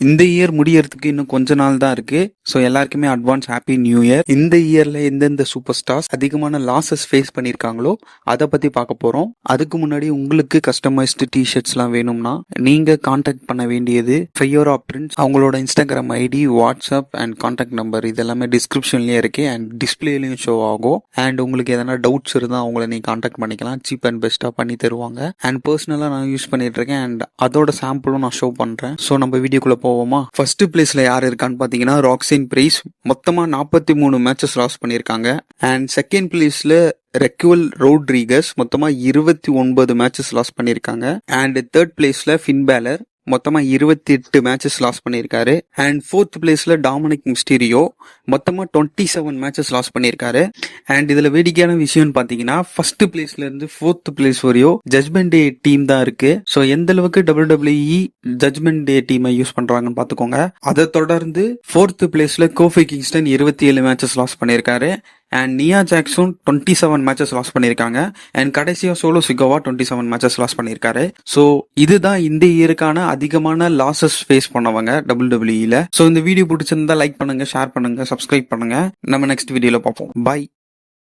இந்த இயர் முடியறதுக்கு இன்னும் கொஞ்ச நாள் தான் இருக்கு. ஸோ எல்லாருக்குமே அட்வான்ஸ் ஹாப்பி நியூ இயர். இந்த இயர்ல எந்தெந்த சூப்பர் ஸ்டார்ஸ் அதிகமான லாசஸ் ஃபேஸ் பண்ணியிருக்காங்களோ அதை பத்தி பார்க்க போறோம். அதுக்கு முன்னாடி உங்களுக்கு கஸ்டமைஸ்டு டிஷர்ட்ஸ்லாம் வேணும்னா நீங்க கான்டாக்ட் பண்ண வேண்டியது ஃபையோரா பிரிண்ட்ஸ். அவங்களோட Instagram ID, WhatsApp and contact number இதெல்லாமே டிஸ்கிரிப்ஷன்லயே இருக்கு அண்ட் டிஸ்பிளேலையும் ஷோ ஆகும். அண்ட் உங்களுக்கு எதனா டவுட்ஸ் இருந்தால் அவங்கள நீ கான்டாக்ட் பண்ணிக்கலாம். சீப் அண்ட் பெஸ்ட்டாக பண்ணி தருவாங்க. அண்ட் பர்சனலாக நான் யூஸ் பண்ணிட்டு இருக்கேன் அண்ட் அதோட சாம்பிளும் நான் ஷோ பண்றேன். ஸோ நம்ம வீடியோக்குள்ள போவோமா? ஃபர்ஸ்ட் பிளேஸ்ல யார் இருக்கான்னு பாத்தீங்கன்னா ராக்ஸின் பிரைஸ். மொத்தமா 43 மேட்சஸ் லாஸ் பண்ணிருக்காங்க. அண்ட் செகண்ட் பிளேஸ்ல ரெக்வல் ரோட்ரிகஸ் மொத்தமா 29 மேட்சஸ் லாஸ் பண்ணிருக்காங்க. அண்ட் தேர்ட் பிளேஸ்ல ஃபின் பேலர் மொத்தமா 28 மேட்சஸ் லாஸ் பண்ணிருக்காரு. அண்ட் ஃபோர்த் பிளேஸ்ல டாமினிக் மிஸ்டீரியோ மொத்தமா 27 மேட்சஸ் லாஸ் பண்ணிருக்காரு. அண்ட் இதுல வேடிக்கையான விஷயம்னு பாத்தீங்கன்னா ஃபர்ஸ்ட் பிளேஸ்ல இருந்து ஃபோர்த் பிளேஸ் வரையும் ஜட்மெண்ட் டே டீம் தான் இருக்கு. ஸோ எந்த அளவுக்கு WWE ஜட்மெண்ட் டே டீமை யூஸ் பண்றாங்கன்னு பாத்துக்கோங்க. அதை தொடர்ந்து ஃபோர்த் பிளேஸ்ல கோஃபி கிங்ஸ்டன் 27 மேட்சஸ் லாஸ் பண்ணிருக்காரு. அண்ட் நியா ஜாக்சன் 27 மேட்சஸ் லாஸ் பண்ணிருக்காங்க. அண்ட் கடைசியா சோலோ சிகோவா 27 மேட்சஸ் லாஸ் பண்ணிருக்காரு. ஸோ இதுதான் இந்த இயருக்கான அதிகமான லாசஸ் ஃபேஸ் பண்ணவங்க WWE ல. ஸோ இந்த வீடியோ பிடிச்சிருந்தா லைக் பண்ணுங்க, ஷேர் பண்ணுங்க, சப்ஸ்கிரைப் பண்ணுங்க. நம்ம நெக்ஸ்ட் வீடியோல பார்ப்போம். பை.